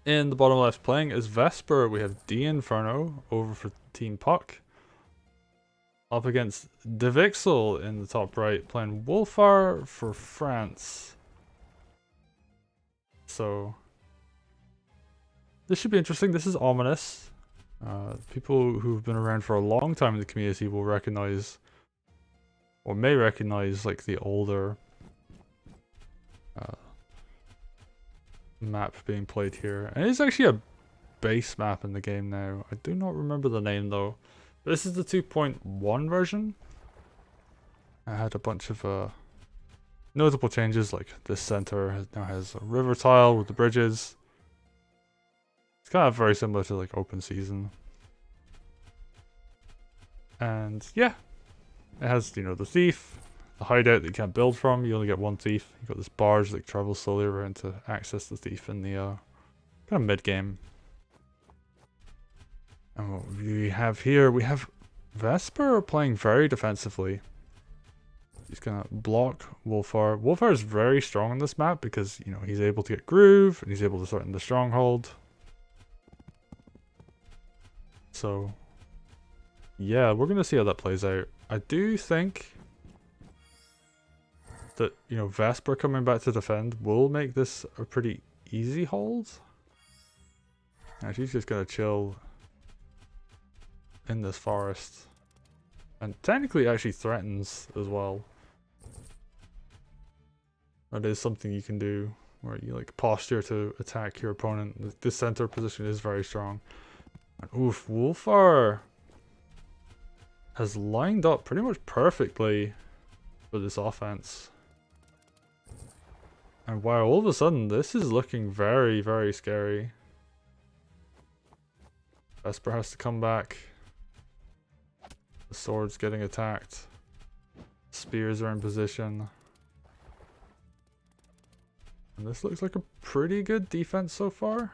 In the bottom left playing is Vesper. We have dinferno over for Team Puck. Up against Divixel in the top right, playing Wulfar for France. So, this should be interesting. This is ominous. People who've been around for a long time in the community will recognize, or may recognize, like the older map being played here. And it's actually a base map in the game now. I do not remember the name though. This is the 2.1 version. I had a bunch of notable changes, like this center now has a river tile with the bridges. It's kind of very similar to like open season. And yeah, it has, you know, the thief, the hideout that you can't build from. You only get one thief. You've got this barge that travels slowly around to access the thief in the kind of mid game. And what we have here, we have Vesper playing very defensively. He's gonna block Wulfar. Wulfar is very strong on this map because, you know, he's able to get groove and he's able to threaten the stronghold. So yeah, we're gonna see how that plays out. I do think that, you know, Vesper coming back to defend will make this a pretty easy hold. Now she's just gonna chill in this forest. And technically actually threatens as well. That is something you can do where you like posture to attack your opponent. This center position is very strong. And oof, Wulfar has lined up pretty much perfectly for this offense. And wow, all of a sudden this is looking very, very scary. Vesper has to come back. The sword's getting attacked. Spears are in position. And this looks like a pretty good defense so far.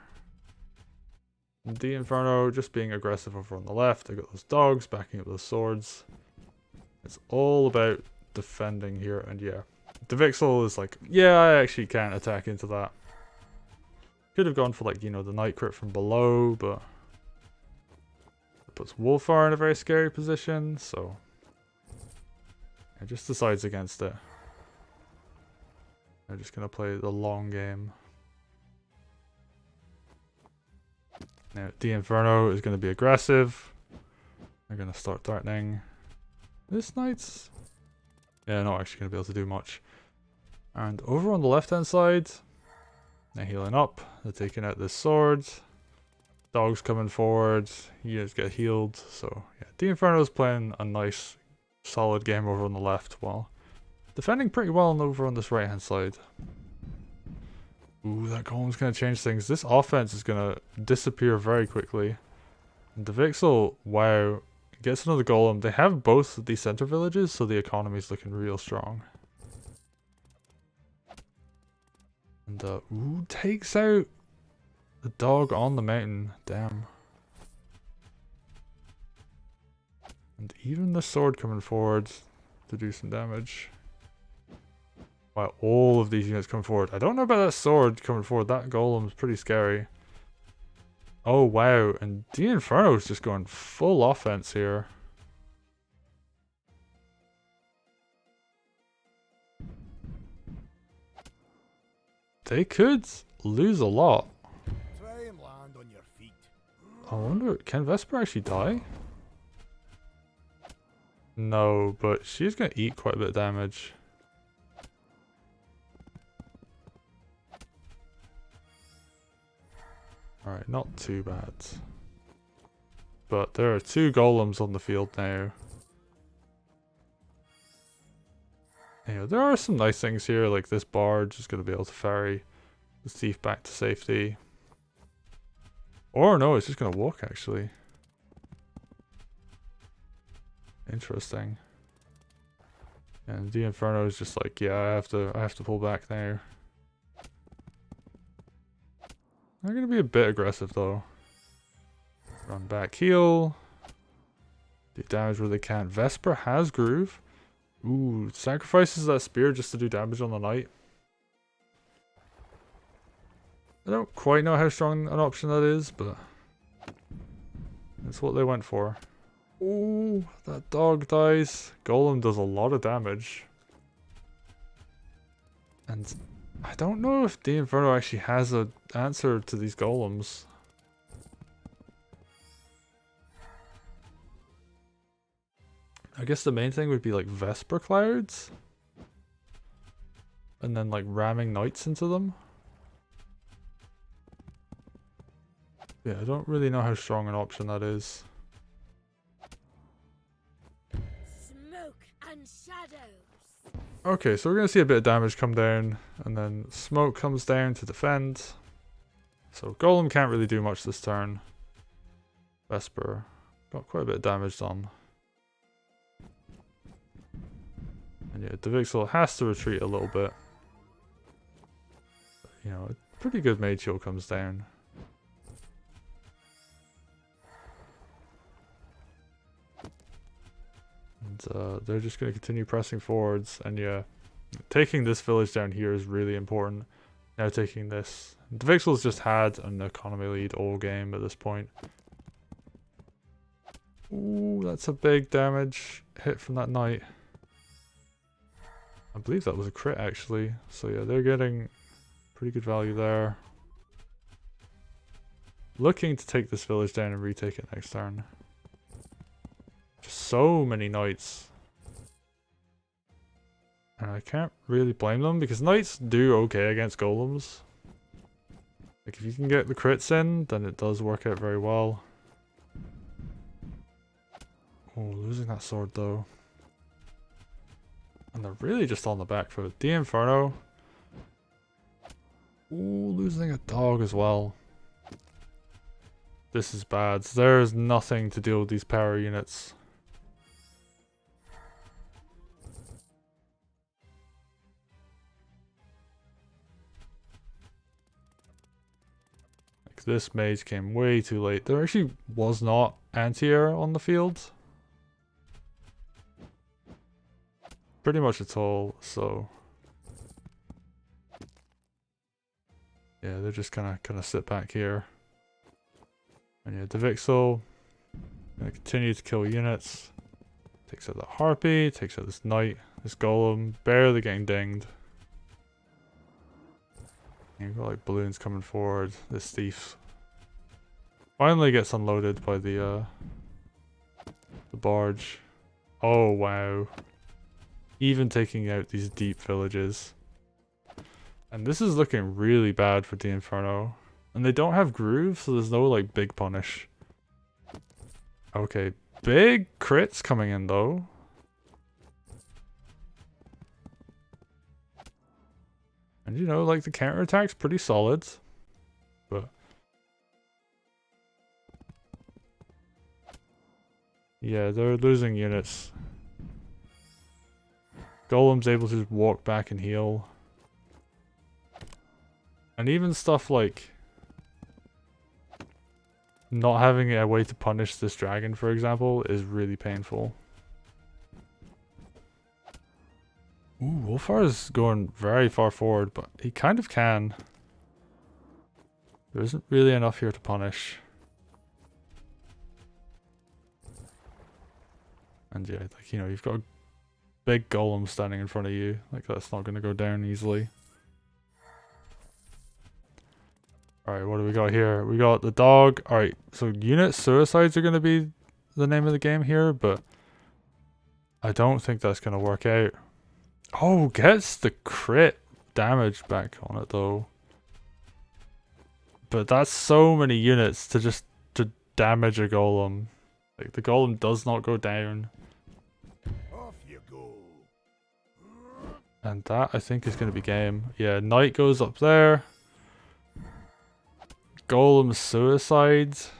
Dinferno just being aggressive over on the left. I got those dogs backing up those swords. It's all about defending here, and yeah. Divixel is like, yeah, I actually can't attack into that. Could have gone for like, you know, the night crit from below, but it puts Wulfar in a very scary position, so it just decides against it. They're just gonna play the long game. Now, dinferno is going to be aggressive. They're going to start threatening. This knight's... yeah, not actually going to be able to do much. And over on the left-hand side, they're healing up. They're taking out this sword. Dogs coming forward. You guys get healed. So, yeah, dinferno is playing a nice, solid game over on the left, while defending pretty well over on this right-hand side. Ooh, that golem's gonna change things. This offense is gonna disappear very quickly. And Divixel, wow, gets another golem. They have both of these center villages, so the economy's looking real strong. And ooh, takes out the dog on the mountain. Damn. And even the sword coming forward to do some damage. Wow, all of these units coming forward. I don't know about that sword coming forward. That golem's pretty scary. Oh, wow. And dinferno's just going full offense here. They could lose a lot. Try and land on your feet. I wonder, can Vesper actually die? No, but she's going to eat quite a bit of damage. Alright, not too bad. But there are two golems on the field now. You know, there are some nice things here, like this barge is going to be able to ferry the thief back to safety. Or no, it's just going to walk actually. Interesting. And dinferno is just like, yeah, I have to pull back now. They're going to be a bit aggressive though. Run back, heal. Do damage where they can. Vesper has groove. Ooh, sacrifices that spear just to do damage on the knight. I don't quite know how strong an option that is, but that's what they went for. Ooh, that dog dies. Golem does a lot of damage. And I don't know if Dinferno actually has an answer to these golems. I guess the main thing would be like Vesper clouds. And then like ramming knights into them. Yeah, I don't really know how strong an option that is. Smoke and shadows. Okay, so we're going to see a bit of damage come down, and then smoke comes down to defend. So Golem can't really do much this turn. Vesper got quite a bit of damage done. And yeah, Divixel has to retreat a little bit. You know, a pretty good mage shield comes down. And they're just going to continue pressing forwards, and yeah, taking this village down here is really important. Now taking this. Divixel's just had an economy lead all game at this point. Ooh, that's a big damage hit from that knight. I believe that was a crit actually. So yeah, they're getting pretty good value there. Looking to take this village down and retake it next turn. Just so many knights. And I can't really blame them because knights do okay against golems. Like if you can get the crits in, then it does work out very well. Oh, losing that sword though. And they're really just on the back foot. Dinferno. Ooh, losing a dog as well. This is bad. There's nothing to deal with these power units. Like this mage came way too late. There actually was not anti-air on the field. Pretty much at all, so yeah, they're just gonna sit back here. And yeah, Divixel gonna continue to kill units. Takes out the harpy, takes out this knight, this golem, barely getting dinged. And you've got like balloons coming forward. This thief finally gets unloaded by the barge. Oh wow. Even taking out these deep villages. And this is looking really bad for Dinferno. And they don't have groove, so there's no like big punish. Okay, big crits coming in though. And you know, like the counterattack's pretty solid. But yeah, they're losing units. Golem's able to just walk back and heal. And even stuff like not having a way to punish this dragon, for example, is really painful. Ooh, Wulfar is going very far forward, but he kind of can. There isn't really enough here to punish. And yeah, like, you know, you've got a big golem standing in front of you. Like, that's not going to go down easily. Alright, what do we got here? We got the dog. Alright, so unit suicides are going to be the name of the game here, but I don't think that's going to work out. Oh, gets the crit damage back on it though. But that's so many units to damage a golem. Like, the golem does not go down. Off you go. And that, I think, is going to be game. Yeah, knight goes up there. Golem suicides.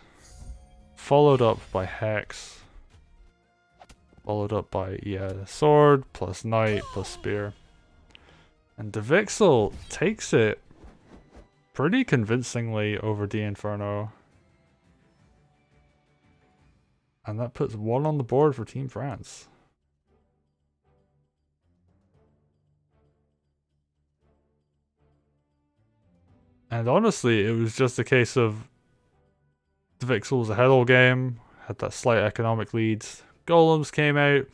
Followed up by hex. Followed up by, yeah, sword plus knight plus spear. And Divixel takes it pretty convincingly over Dinferno. And that puts 1 on the board for Team France. And honestly, it was just a case of Divixel was ahead all game, had that slight economic lead. Golems came out.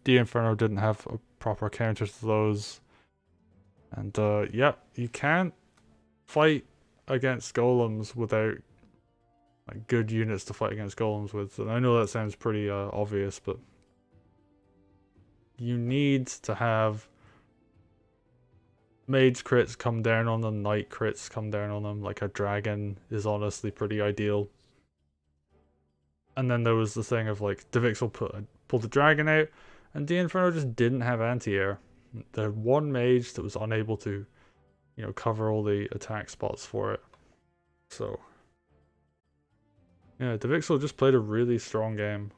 Dinferno didn't have a proper counter to those. And yeah, you can't fight against golems without like good units to fight against golems with. And I know that sounds pretty obvious, but you need to have mage crits come down on them, knight crits come down on them. Like a dragon is honestly pretty ideal. And then there was the thing of like Divixel pulled the dragon out, and Dinferno just didn't have anti-air. They had one mage that was unable to, you know, cover all the attack spots for it. So yeah, Divixel just played a really strong game.